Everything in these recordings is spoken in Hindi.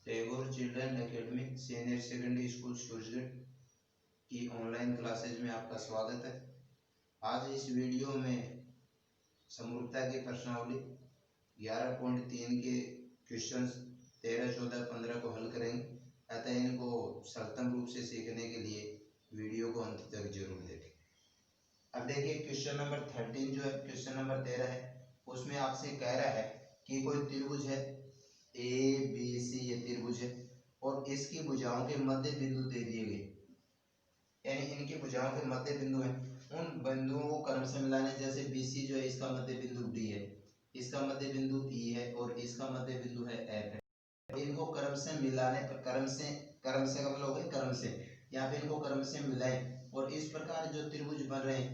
Tagore children academy senior secondary school Surajgarh की ऑनलाइन क्लासेज में आपका स्वागत है। आज इस वीडियो में समरूपता की प्रश्नावली 11.3 के क्वेश्चंस 13, 14, 15 को हल करेंगे। अतः इनको सरलतम रूप से सीखने के लिए वीडियो को अंत तक जरूर देखें। अब देखिए क्वेश्चन नंबर 13 जो है क्वेश्चन नंबर 13 है, उसमें आपसे कह रहा है कि कोई त्रिभुज है ए बी सी, ये त्रिभुज है और इसकी भुजाओं के मध्य बिंदु दे दिए गए, यानी इनकी भुजाओं के मध्य बिंदु है। उन बिंदुओं को क्रम से मिलाने, जैसे BC जो है इसका मध्य बिंदु D है, इसका मध्य बिंदु E है और इसका मध्य बिंदु है F है। इनको क्रम से मिलाने पर क्रम से का मतलब हो गया क्रम से, यहाँ पे इनको क्रम से मिलाएं और इस प्रकार जो त्रिभुज बन रहे हैं।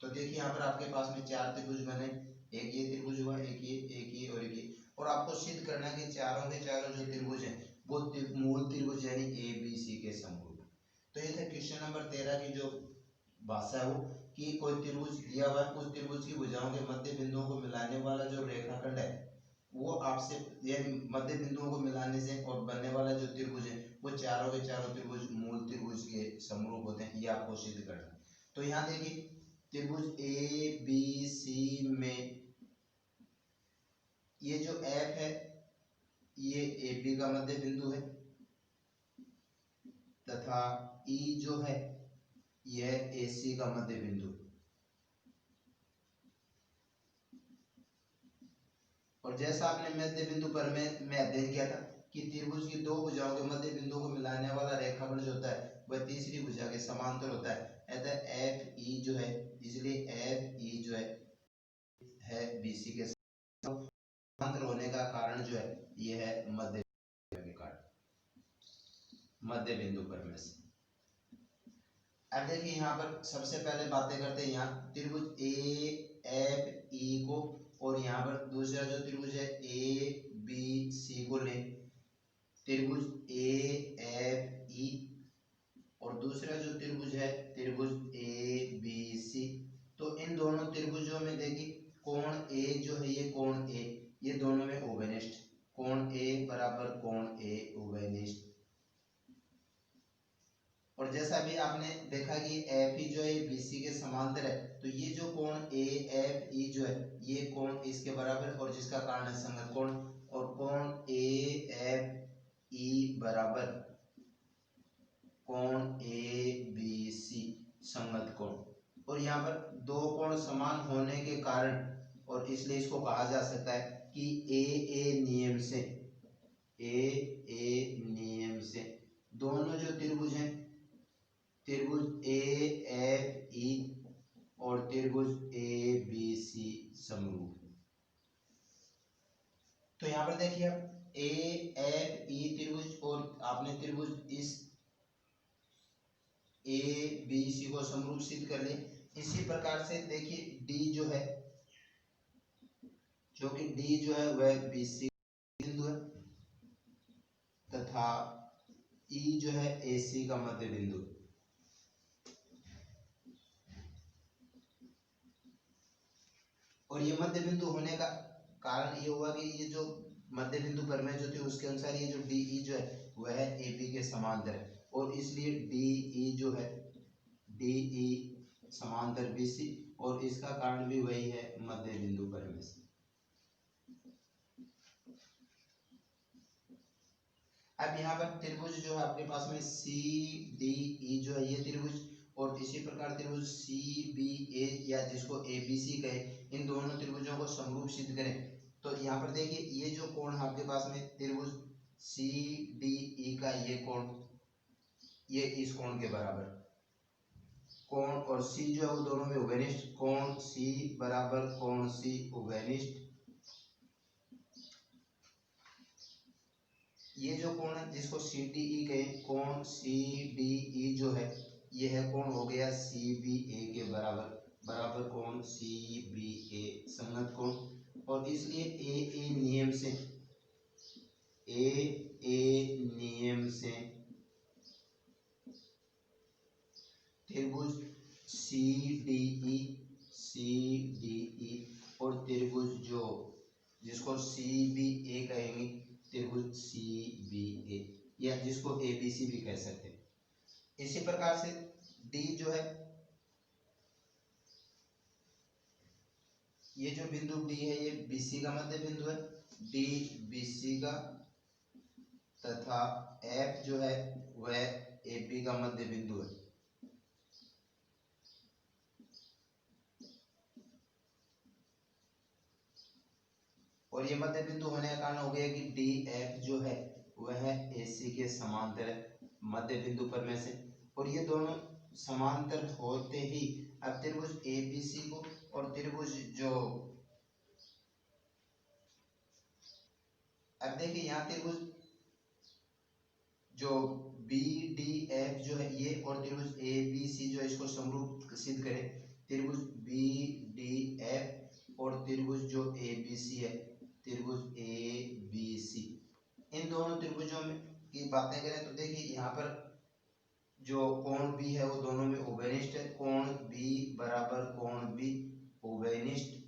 तो देखिए यहाँ पर आपके पास में 4 त्रिभुज बने, एक ये त्रिभुज हुआ, एक ये और एक ये, और आपको सिद्ध करना है कि चारों के चारों जो त्रिभुज हैं वो मूल त्रिभुज यानी ABC के समरूप। तो ये था क्वेश्चन नंबर 13 की जो भाषा है वो कि कोई त्रिभुज दिया हुआ है, उस त्रिभुज की भुजाओं के मध्य बिंदुओं को मिलाने वाला जो रेखाखंड है वो आपसे, यानी मध्य बिंदुओं को मिलाने से और बनने वाला जो त्रिभुज है वो चारों के चारों त्रिभुज मूल त्रिभुज के समरूप होते हैं। ये आपको सिद्ध करना है। तो यहाँ देखिए त्रिभुज ABC में ये जो F है ये AB का मध्य बिंदु है तथा E जो है यह AC का मध्य बिंदु। और जैसा आपने मध्य बिंदु पर में अध्ययन किया था कि त्रिभुज की दो भुजाओं के मध्य बिंदु को मिलाने वाला रेखाखंड जो होता है वह तीसरी भुजा के समांतर होता है। अतः FE जो है, इसलिए FE जो है BC के समांतर होने का कारण जो है यह है मध्य बिंदु पर में से। अब देखिए यहाँ पर सबसे पहले बातें करते हैं यहाँ त्रिभुज AFE को, और यहाँ पर दूसरा जो त्रिभुज है ABC को लें, त्रिभुज AFE और दूसरा जो त्रिभुज है त्रिभुज ABC। तो इन दोनों त्रिभुजों में देखिए कोण A जो है ये कोण A, ये दोनों में उभयनिष्ठ, कोण A बराबर कोण A उभयनिष्ठ। और जैसा भी आपने देखा कि FE जो है BC के समांतर है, तो ये जो कोण AFE जो है ये कोण इसके बराबर और जिसका कारण है संगत कोण, और कोण AFE बराबर कोण ABC संगत कोण। और यहाँ पर दो कोण समान होने के कारण और इसलिए इसको कहा जा सकता है कि AA नियम से दोनों जो त्रिभुज हैं त्रिभुज AFE और त्रिभुज ABC समरूप। तो यहाँ पर देखिए अब AFE त्रिभुज और आपने त्रिभुज इस ABC को समरूप सिद्ध कर ले। इसी प्रकार से देखिए D जो है, जो कि D जो है वह BC बिंदु है तथा E जो है AC का मध्य बिंदु। और ये मध्य बिंदु होने का कारण ये हुआ कि ये जो मध्य बिंदु पर में जो थी उसके अनुसार ये जो DE जो है वह AB के समांतर है, और इसलिए DE जो है DE समांतर BC, और इसका कारण भी वही है मध्य बिंदु पर में से। अब यहाँ पर त्रिभुज जो है आपके पास में CDE जो है ये त्रिभुज, और इसी प्रकार त्रिभुज CBA या जिसको ABC कहे, इन दोनों त्रिभुजों को समरूप सिद्ध करें। तो यहाँ पर देखिए ये जो कोण है आपके पास में त्रिभुज CDE का ये कोण, ये इस कोण के बराबर कोण, और C जो है वो दोनों में उभयनिष्ठ, कोण C बराबर कोण C उभयनिष्ठ। ये जो कोण है जिसको CDE कहे, कोण CDE जो है ये है कोण हो गया CBA के बराबर, बराबर कोण CBA संगत कोण। और इसलिए AA नियम से त्रिभुज CDE और त्रिभुज जो जिसको CBA कहेंगे त्रिभुज सी बी ए, या जिसको ए बी सी भी कह सकते हैं। इसी प्रकार से डी जो है, ये जो बिंदु डी है ये बीसी का मध्य बिंदु है, डी बीसी का, तथा एफ जो है वह एबी का मध्य बिंदु है। और ये मध्य बिंदु होने का कारण हो गया कि डी एफ जो है वह एसी के समांतर है मध्य बिंदु पर में से, और ये दोनों समांतर होते ही अब त्रिभुज एबीसी को और त्रिभुज जो, अब देखिए यहाँ त्रिभुज जो बी डी एफ जो है ये और त्रिभुज ए बी सी जो है इसको समरूप सिद्ध करें, त्रिभुज बी डी एफ और त्रिभुज जो ए बी सी है त्रिभुज ए बी सी, इन दोनों त्रिभुजों में की बातें करें तो देखिए यहाँ पर जो कोण बी है वो दोनों में उभयनिष्ठ है, कोण बी बराबर कोण बी उभयनिष्ठ।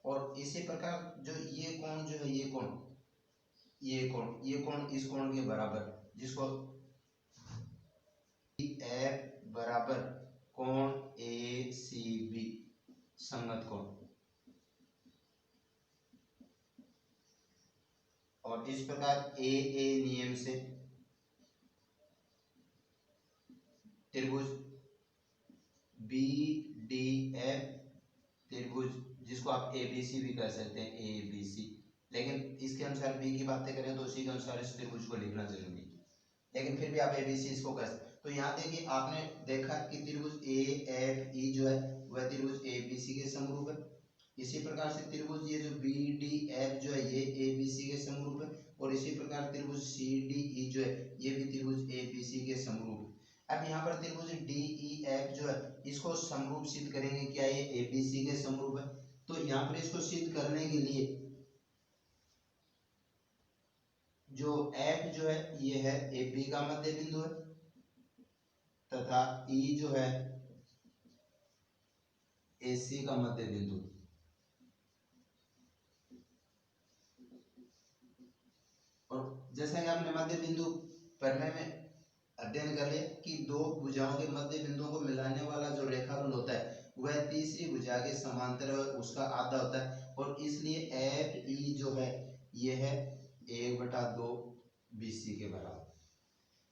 और इसी प्रकार जो ये कोण जो है ये कोण इस कोण के बराबर, जिसको एफ बराबर कोण ए सी बी संगत कोण। और इस प्रकार ए नियम से त्रिभुज बी डी एफ त्रिभुज, जिसको आप ए बी सी भी कह सकते हैं, ए बी सी, लेकिन इसके अनुसार बी की बातें करें तो उसी के अनुसार इस त्रिभुज को लिखना जरूरी है, लेकिन फिर भी आप ए बी सी इसको कर सकते। तो यहाँ देखिए आपने देखा कि त्रिभुज ए एफ ई जो है वह त्रिभुज ए बी सी के समरूप है। इसी प्रकार से त्रिभुज ये जो बी डी एफ जो है ये ए बी सी के समरूप है, और इसी प्रकार त्रिभुज सी डी ई जो है ये भी त्रिभुज ए बी सी के समरूप है। अब यहाँ पर त्रिभुज डी ई एफ जो है इसको समरूप सिद्ध करेंगे, क्या ये ए बी सी के समरूप है, तो यहाँ पर इसको सिद्ध करने के लिए जो एफ जो है ये है ए बी का मध्य बिंदु है, तथा ई जो है ए सी का मध्य बिंदु। और जैसा कि आपने मध्य बिंदु पढ़ने में अध्ययन कर लिया कि दो भुजाओं के मध्य बिंदुओं को मिलाने वाला जो रेखाखंड होता है वह तीसरी भुजा के समांतर उसका आधा होता है, और इसलिए एफ ई जो है ये है 1/2 BC के बराबर,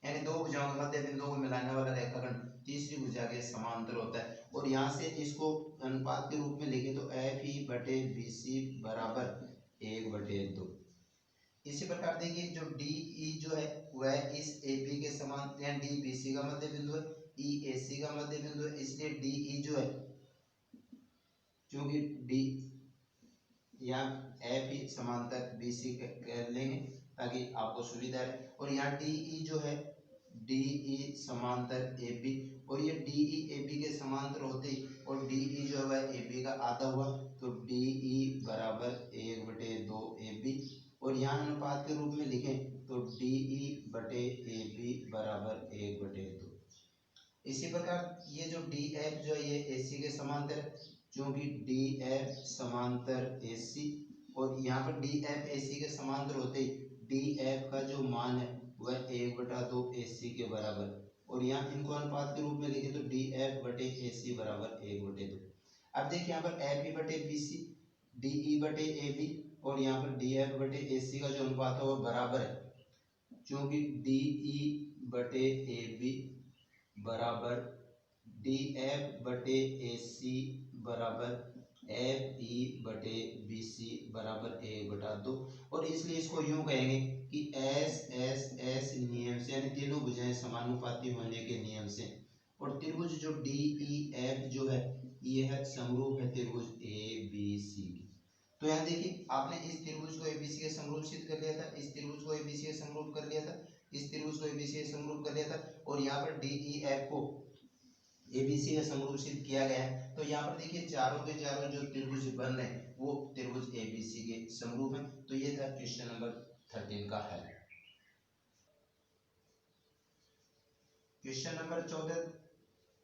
यानी दो भुजाओं के मध्य बिंदुओं को मिलाने वाला रेखाखंड तीसरी भुजा के समांतर होता है। और यहाँ से इसको अनुपात के रूप में लिखे तो एफ ई बटे बी सी बराबर 1/2। इसी प्रकार देखिए जो डी ई जो है वह इस ए बी के समान, यानी डी बी सी का मध्य बिंदु है, ई ए सी का मध्य बिंदु है, इसलिए डी ई जो है, क्योंकि डी यहाँ एफ ई समांतर बी सी कर लेंगे ताकि आपको सुविधा है, और यहाँ डी ई जो है डी ई समांतर ए बी, और ये डी ई ए बी के समांतर होते ही और डी ई जो है वह ए बी का आधा हुआ, तो डी ई बराबर 1/2 ए बी, और यहाँ अनुपात के रूप में लिखें तो डी ई बटे ए बी बराबर 1/2। इसी प्रकार ये जो डी एफ जो है ये ए सी के समांतर है, क्योंकि डी एफ समांतर ए सी, और यहाँ पर डी एफ ए सी के समांतर होते ही डी एफ का जो मान है वह 1/2 ए सी के बराबर, और यहाँ इनको अनुपात के रूप में लिखे तो डी एफ बटे ए सी बराबर 1/2। अब देखिए यहाँ पर एफ ई बटे बी सी, डी ई बटे ए बी, और यहाँ पर डी एफ बटे ए सी का जो अनुपात है वो बराबर है, क्योंकि डी ई बटे ए बी बराबर डी एफ बटे ए सी बराबर एफ ई बटे बी सी बराबर 1/2। और इसलिए इसको यूं कहेंगे कि एस एस एस नियम से, यानी तीनों भुजाएं समानुपाती होने के नियम से, और त्रिभुज जो डी ई एफ जो है यह समरूप है त्रिभुज ए बी सी की। तो यहाँ देखिए आपने इस त्रिभुज को एबीसी के समरूप सिद्ध कर लिया था, इस त्रिभुज को एबीसी के समरूप कर लिया था, इस त्रिभुज को एबीसी के समरूप कर लिया था, और यहाँ पर डीईएफ को एबीसी के समरूप सिद्ध किया गया है। तो यहाँ पर देखिए चारों के चारों जो त्रिभुज बन रहे हैं वो त्रिभुज एबीसी के समरूप है। तो ये था क्वेश्चन नंबर 13 का हल। क्वेश्चन नंबर 14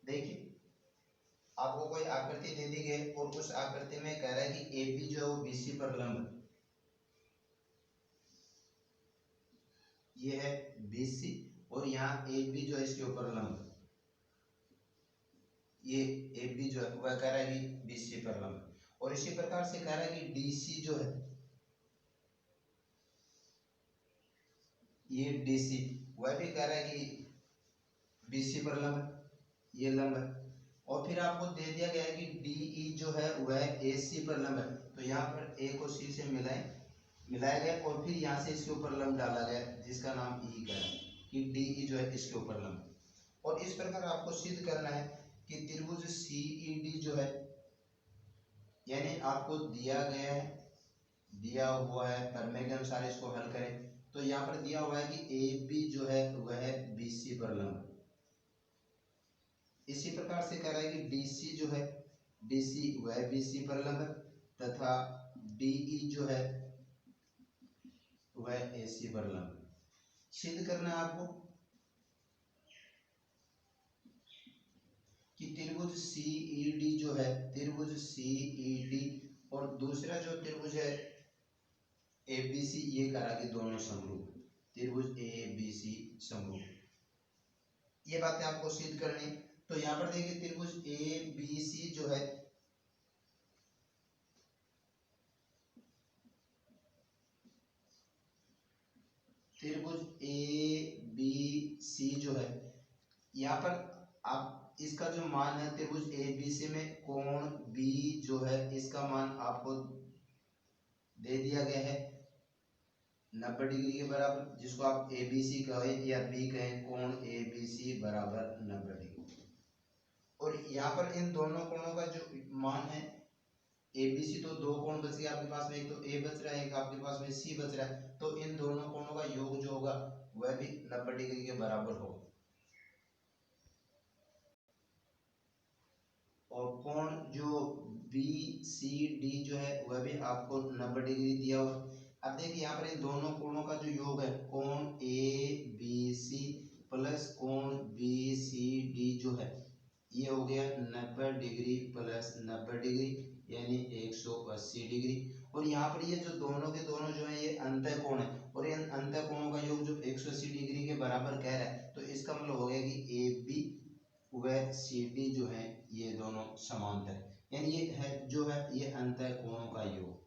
देखिए, आपको कोई आकृति दे दी गई और उस आकृति में कह रहा है कि AB जो है वो BC पर लंब, ये है BC और यहाँ AB जो है इसके ऊपर लंब, ये AB जो है वह कह रहा है कि BC पर लंब। और इसी प्रकार से कह रहा है कि DC जो है, ये DC वह भी कह रहा है कि BC पर लंब है, ये लंब है। और फिर आपको दे दिया गया है कि DE जो है वह AC पर लंब है, तो यहाँ पर A को C से मिलाया गया और फिर यहाँ से इसके ऊपर लंब डाला गया जिसका नाम E का है कि DE जो है इसके ऊपर लंब। और इस प्रकार आपको सिद्ध करना है कि त्रिभुज CED जो है, यानी आपको दिया गया है, दिया हुआ है, प्रमेय के अनुसार इसको हल करें तो यहाँ पर दिया हुआ है कि AB जो है वह BC पर लंब। इसी प्रकार से कह रहा है कि DC जो है, DC वह BC पर लंब तथा DE जो है वह AC पर लंब। सिद्ध करना है आपको कि त्रिभुज CED जो है, त्रिभुज CED और दूसरा जो त्रिभुज है ABC, ये कह रहा कि दोनों समरूप, त्रिभुज ABC समरूप। ये बातें आपको सिद्ध करनी। तो यहाँ पर देखिए त्रिभुज ABC जो है, त्रिभुज ABC जो है, यहाँ पर आप इसका जो मान है त्रिभुज ABC में कोण B जो है इसका मान आपको दे दिया गया है 90 डिग्री के बराबर, जिसको आप ABC कहें या B कहें, कोण ABC बराबर 90 डिग्री। और यहाँ पर इन दोनों कोणों का जो मान है ABC, तो दो कोण बच गए आपके पास में, एक तो A बच रहा है, एक आपके पास में C बच रहा है, तो इन दोनों कोणों का योग जो होगा वह भी 90 डिग्री के बराबर होगा। और कोण जो BCD जो है वह भी आपको 90 डिग्री दिया हुआ। अब देखिए यहाँ पर इन दोनों कोणों का जो योग है, कोण ABC प्लस कोण BCD जो है, ये हो गया 90 डिग्री प्लस 90 डिग्री यानी 180 डिग्री। और यहाँ पर ये जो दोनों के दोनों जो है ये अंतः कोण है और इन अंतः कोणों का योग जो 180 डिग्री के बराबर कह रहा है, तो इसका मतलब हो गया कि AB व CD जो है ये दोनों समांतर है, यानी ये है जो है ये अंतः कोणों का योग।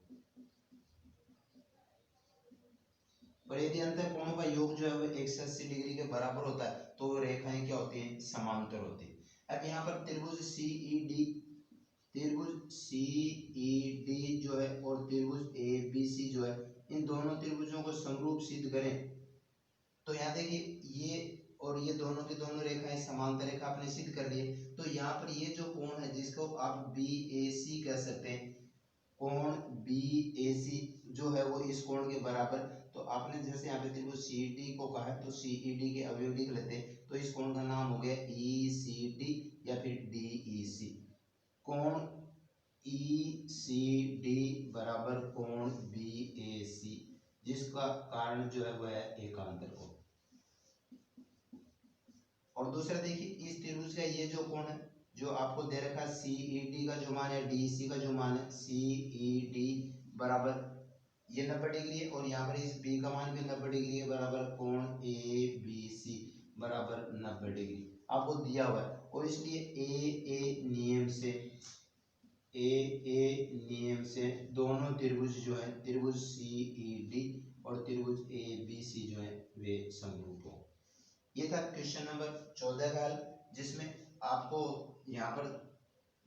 और यदि अंतः कोणों का योग जो है वो 180 डिग्री के बराबर होता है तो रेखाएं क्या होती हैं, समांतर होती है। अब यहाँ पर त्रिभुज CED जो है और त्रिभुज ABC जो है, इन दोनों त्रिभुजों को समरूप सिद्ध करें तो यहाँ देखिए ये और ये दोनों की दोनों रेखाएं समांतर रेखा आपने सिद्ध कर लिए। तो यहाँ पर ये जो कोण है जिसको आप BAC कह सकते हैं, कोण BAC जो है वो इस कोण के बराबर, तो आपने जैसे यहाँ पे त्रिभुज CED को कहा है तो CED के अवयव लिख लेते हैं, तो इस कोण का नाम हो गया ECD या फिर DEC। कोण ECD बराबर कोण BAC, जिसका कारण जो है वह है एकांतर कोण। और दूसरा देखिए इस त्रिभुज का ये जो कोण है जो आपको दे रखा है CED का जो मान है, DEC का जो मान है, CED बराबर ये 90 डिग्री है और यहाँ पर इस B का मान भी 90 डिग्री के बराबर, कोण ABC बराबर 90 डिग्री आपको दिया हुआ है। और इसलिए AA नियम से दोनों त्रिभुज जो है, त्रिभुज CED और त्रिभुज ABC जो है वे समरूप हो। ये था क्वेश्चन नंबर 14 का हल, जिसमें आपको यहाँ पर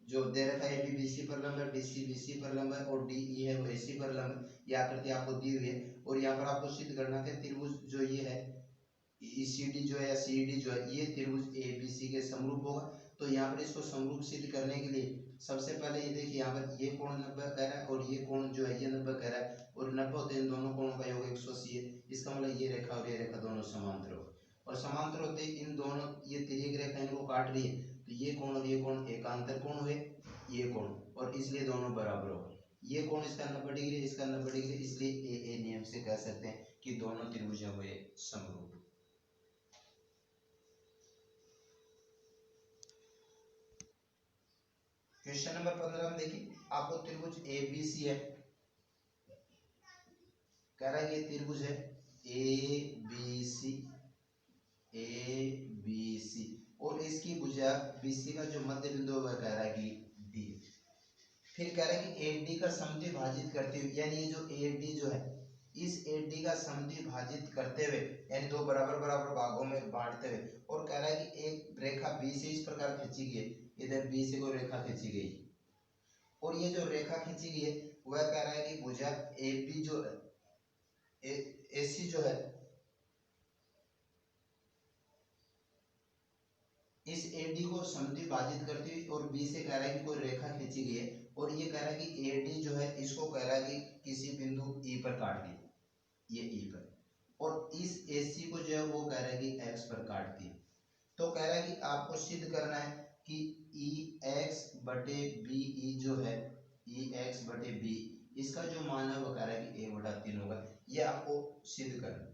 जो दे रखा है AB BC पर लंब है, DC BC पर लंब है और DE है वो AC पर लंब है, ये आकृति आपको दी हुई है। और यहाँ पर आपको सिद्ध करना है त्रिभुज जो ये है ECD जो है या CED जो है ये त्रिभुज ABC के समरूप होगा। तो यहाँ पर इसको समरूप सिद्ध करने के लिए सबसे पहले ये देखिए यहाँ पर ये कोण 90 कह रहा है और ये कोण जो है ये 90 कह रहा है और 90 होते हैं दोनों कोणों का योग 180 है, इसका मतलब ये रेखा और ये रेखा दोनों समांतर हो। और समांतर होते इन दोनों ये तिर्यक रेखा इनको काट रही है, तो ये कोण और ये कोण एकांतर कोण हुए, ये कोण, और इसलिए दोनों बराबर हो। ये कोण इसका 90 डिग्री, इसका 90 डिग्री, इसलिए AA नियम से कह सकते हैं कि दोनों त्रिभुज हुए समरूप। क्वेश्चन नंबर 15 में देखिए, आपको त्रिभुज ए बी सी है, कह रहा है कि त्रिभुज है A B C, A B C, और इसकी भुजा बीसी का जो मध्य बिंदु है वह कह रहा है कि डी। फिर कह रहा है कि ए डी का समद्विभाजित करते हुए, यानी ये जो ए डी जो है, इस ए डी का समद्विभाजित करते हुए, यानी दो बराबर बराबर भागों में बांटते हुए, और कह रहा है कि एक रेखा बी से इस प्रकार खींची गई है, इधर बी से कोई रेखा खींची गई, और ये जो रेखा खींची गई है वह कह रहा है कि भुजा ए बी जो ए सी जो है, इस एडी को समद्विभाजित करती हुई, और बी से कह रहा है कि कोई रेखा खींची गई है, और ये कह रहा है कि एडी जो है इसको कह रहा है कि किसी बिंदु ई पर काट दी, ये ई पर, और इस एसी को जो है वो कह रहा है कि एक्स पर काट दी। तो कह रहा है कि आपको सिद्ध करना है कि ई एक्स बटे बी ई जो है, ई एक्स बटे बी, इसका जो मान है वो कह रहा है कि 1/3 होगा, ये आपको सिद्ध करना।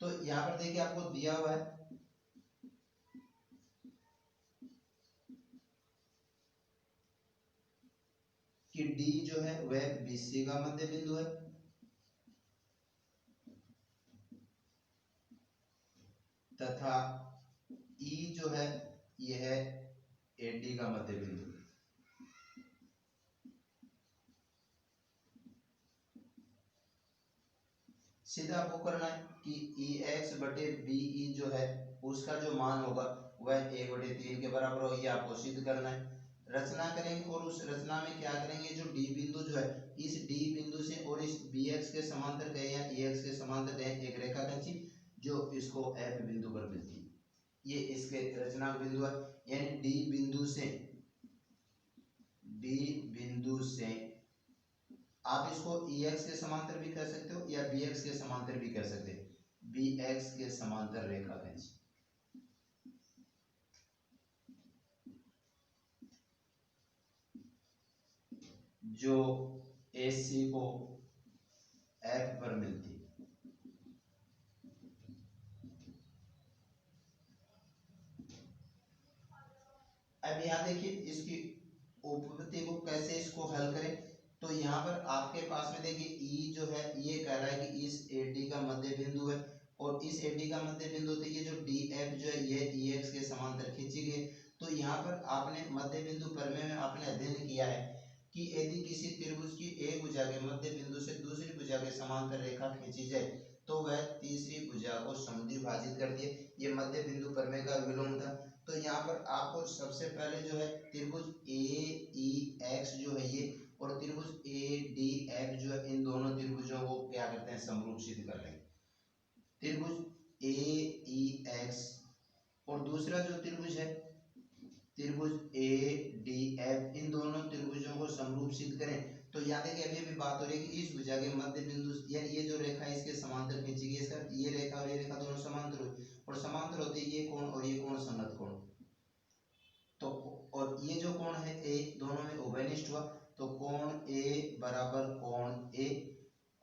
तो यहाँ पर देखिए आपको दिया हुआ है कि डी जो है वह बीसी का मध्य बिंदु है, तथा ई जो है यह एडी का मध्य बिंदु है। सीधा आपको करना है कि ई एक्स बटे बी ई जो है उसका जो मान होगा वह 1/3 के बराबर हो, ये आपको सिद्ध करना है। रचना करेंगे, और उस रचना में क्या करेंगे, जो डी बिंदु जो है, इस डी बिंदु से और इस बी एक्स के समांतर गए या ई एक्स के समांतर गए एक रेखा खींची जो इसको एफ बिंदु पर मिलती है, ये इसके रचना बिंदु है। यानी डी बिंदु से आप इसको ई एक्स के समांतर भी कह सकते हो या बी एक्स के समांतर भी कह सकते हो, बी एक्स के समांतर रेखा खींची, जो AC को F पर मिलती है। अब यहाँ देखिए इसकी उपपत्ति को कैसे इसको हल करें। तो यहाँ पर आपके पास में देखिए E जो है ये कह रहा है कि इस AD का मध्य बिंदु है, और इस AD का मध्य बिंदु तो ये जो DF जो है ये EX के समांतर खींची गई। तो यहाँ पर आपने मध्य बिंदु प्रमेय में आपने अध्ययन किया है कि यदि किसी त्रिभुज की एक भुजा के मध्य बिंदु से दूसरी भुजा के समांतर रेखा खींची जाए तो वह तीसरी भुजा को समद्विभाजित कर दिए, ये मध्य बिंदु प्रमेय का विलोम था। तो यहाँ पर आपको सबसे पहले जो है त्रिभुज AEX जो है ये, और त्रिभुज ADF जो है, इन दोनों त्रिभुजों को क्या करते हैं, समरूप सिद्ध कर लेंगे। त्रिभुज AEX और दूसरा जो त्रिभुज है त्रिभुज ADF, इन दोनों त्रिभुजों को समरूप सिद्ध करें। तो यहाँ देखिए अभी भी बात हो रही है कि इस भुजा के मध्य बिंदु, यानी ये जो रेखा है इसके समांतर खींची गई, इसका ये रेखा और ये रेखा दोनों समांतर हुई, और समांतर होते ये कोण और ये कोण संगत कोण। तो और ये जो कोण है ए, दोनों में उभयनिष्ठ हुआ, तो कोण ए बराबर कोण ए,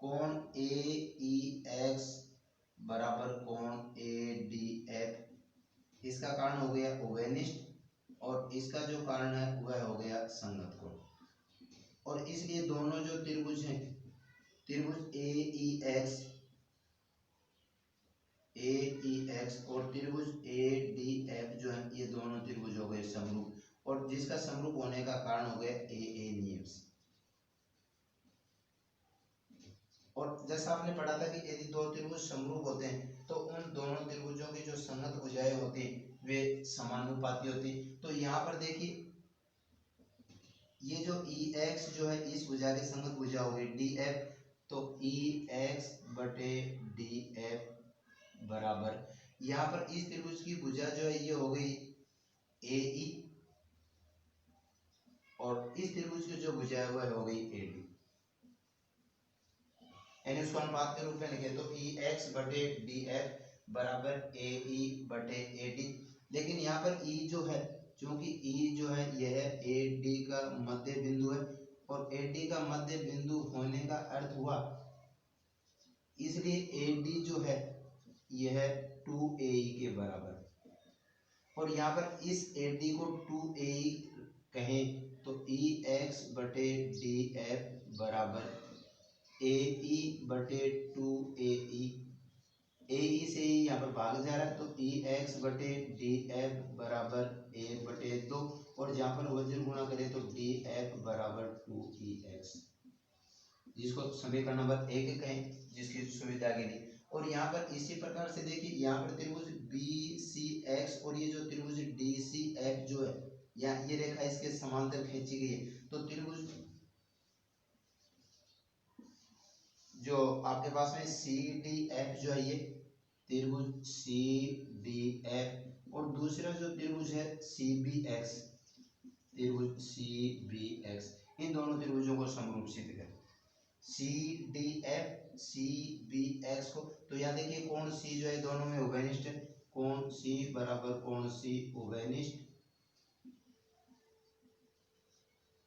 कोण AEX बराबर कोण ADF, इसका कारण हो गया उभयनिष्ठ, और इसका जो कारण है वह हो गया संगत कोण। और इसलिए दोनों जो त्रिभुज हैं, त्रिभुज AEX और त्रिभुज ADF जो है ये दोनों त्रिभुज हो गए समरूप, और जिसका समरूप होने का कारण हो गया AA नियम से। और जैसा आपने पढ़ा था कि यदि दो त्रिभुज समरूप होते हैं तो उन दोनों त्रिभुजों की जो संगत भुजाएं होती हैं वे समानुपाती होती। तो यहाँ पर देखिए ये जो EX जो है इस भुजा की संगत भुजा होगी DF, तो EX बटे DF बराबर, यहाँ पर इस त्रिभुज की भुजा जो है ये हो गई AE, और इस त्रिभुज की जो भुजा है वह हो गई AD, यानी उसको अनुपात के रूप में लिखे तो EX बटे DF बराबर AE बटे AD। लेकिन यहाँ पर E जो है, क्योंकि E जो है यह AD का मध्य बिंदु है, और AD का मध्य बिंदु होने का अर्थ हुआ, इसलिए AD जो है यह 2AE के बराबर, और यहाँ पर इस AD को 2AE कहें तो ई एक्स बटे डी एफ बराबर ए ई बटे 2 ए ई से ही यहाँ पर भाग जा रहा है, तो ई एक्स बटे डी एफ बराबर 1/2, और जहाँ पर वज्र गुणा करें तो डी एफ बराबर 2 जिसको समीकरण नंबर 1 कहें, जिसकी सुविधा के लिए। और यहाँ पर इसी प्रकार से देखिए, यहाँ पर त्रिभुज बी सी एक्स और ये जो त्रिभुज डी सी एफ जो है, यहाँ ये रेखा इसके समांतर खींची गई है, तो त्रिभुज जो आपके पास में सी डी एफ जो है, ये त्रिभुज सी डी एफ, और दूसरा जो त्रिभुज है सी बी एक्स, त्रिभुज सी बी एक्स, इन दोनों त्रिभुजों को समरूपसित करें, C D F C B X को। तो यहाँ देखिए कोण सी जो है दोनों में उभयनिष्ठ है, कोण सी बराबर कोण सी उभयनिष्ठ,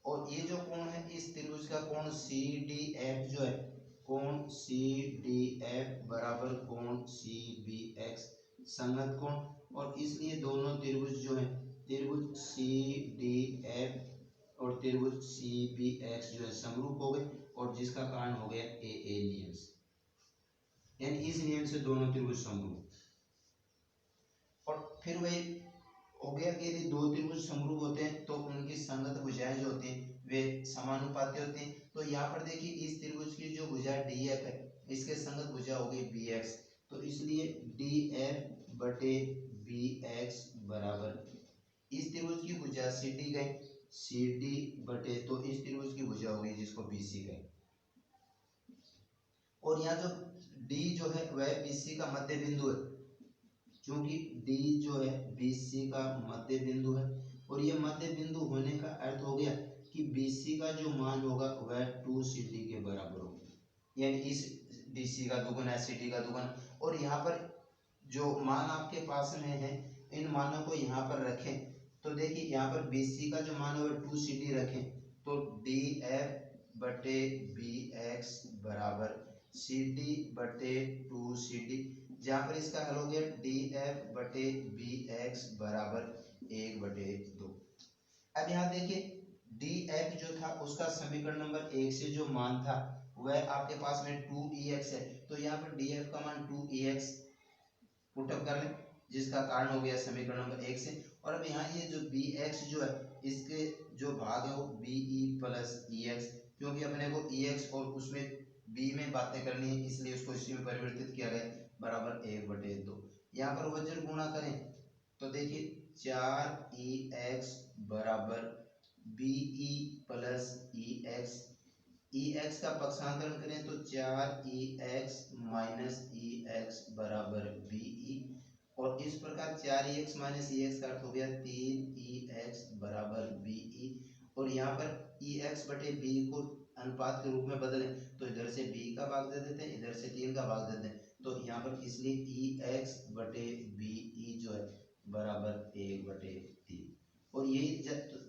और ये जो कोण है इस त्रिभुज का कोण सी डी एफ जो है, कोण सी डी एफ बराबर कोण सी बी एक्स संगत कोण, और इसलिए दोनों त्रिभुज जो है, त्रिभुज सी डी एफ और त्रिभुज सी बी एक्स जो है समरूप हो गए, और जिसका कारण हो गया ए नियम से, यानी इस नियम से दोनों त्रिभुज समरूप। और फिर वही हो गया कि यदि दो त्रिभुज समरूप होते हैं तो उनकी संगत भुजाएं जो होती हैं वे समानुपाती होती हैं। तो यहाँ पर देखिए इस त्रिभुज की जो भुजा डी एफ है, इसके संगत भुजा हो गई बी एक्स, तो इसलिए डी एफ बटे बी एक्स बराबर इस त्रिभुज की भुजा सी डी गई, सी डी बटे तो इस त्रिभुज की भुजा होगी जिसको बी सी गई, और यहाँ जो डी जो है वह बी सी का मध्य बिंदु है, क्योंकि डी जो है BC का मध्य बिंदु है, और ये मध्य बिंदु होने का अर्थ हो गया कि BC का जो मान होगा वह 2CD के बराबर होगा, यानी इस DC का दुगुना है CD का दुगुना। और यहाँ पर जो मान आपके पास में है इन मानों को यहाँ पर रखें, तो देखिए यहाँ पर BC का जो मान है वह 2CD रखें, तो DF बटे BX बराबर CD बटे 2CD, जहाँ पर इसका हल हो गया DF बटे BX बराबर 1/2। अब यहाँ देखिए DF जो था उसका समीकरण नंबर 1 से जो मान था वह आपके पास में 2EX है, तो यहाँ पर DF का मान 2EX पुटअप कर लें, जिसका कारण हो गया समीकरण नंबर 1 से। और अब यहाँ ये जो BX जो है इसके जो भाग है वो BE प्लस EX, क्योंकि अपने को EX और उसमें B में बातें करनी है इसलिए उसको इसी में परिवर्तित किया गया, बराबर 1/2। यहाँ पर वज्र गुणा करें तो देखिए 4EX बराबर BE प्लस EX, EX का पक्षांतरण करें तो 4EX माइनस EX बराबर BE, और इस प्रकार 4EX माइनस EX का अर्थ हो गया 3EX बराबर BE, और यहाँ पर EX बटे B को अनुपात के रूप में बदलें तो इधर से B का भाग दे देते हैं, इधर से 3 का भाग दे देते हैं, तो यहाँ पर इसलिए EX बटे BE जो है बराबर 1/3। और यही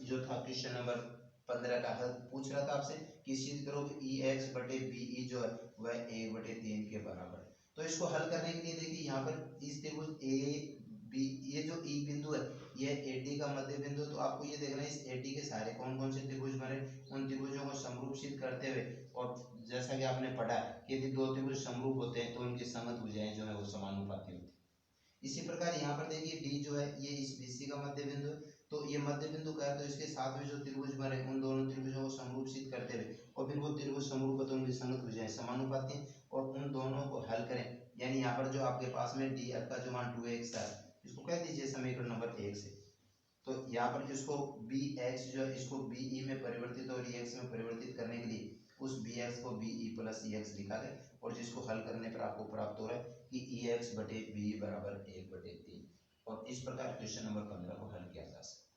जो था क्वेश्चन नंबर 15 का हल पूछ रहा था आपसे कि सिद्ध करो कि EX बटे BE जो है वह 1/3 के बराबर है। तो इसको हल करने के लिए देखिए यहाँ पर इस त्रिभुज ए बी, ये जो ई बिंदु है ये AD का मध्य बिंदु, तो आपको ये देखना है इस AD के सारे कौन कौन से त्रिभुज बने, उन त्रिभुजों को समरूपसित करते हुए, और जैसा कि आपने पढ़ा कि यदि दो त्रिभुज समरूप होते हैं तो उनकी संगत भुजाएं जो है वो समानुपाती होती है। इसी प्रकार यहाँ पर देखिए D जो है ये इस BC का मध्य बिंदु है, तो ये मध्य बिंदु का है, तो इसके साथ में जो त्रिभुज बने उन दोनों त्रिभुजों को समरूपसित करते हुए, और फिर वो त्रिभुज समरूप है तो उनकी संगत भुजाएं समानुपाती हैं, और उन दोनों को हल करें, यानी यहाँ पर जो आपके पास में DF का जो मान 2x था इसको कह दीजिए समीकरण नंबर 1 से, तो यहाँ पर इसको BX जो है इसको BE में परिवर्तित और EX में परिवर्तित करने के लिए उस BX को BE प्लस EX लिखा है, और जिसको हल करने पर आपको प्राप्त हो रहा है कि EX बटे BE बराबर 1/3, और इस प्रकार क्वेश्चन नंबर 15 को हल किया जा सकता है।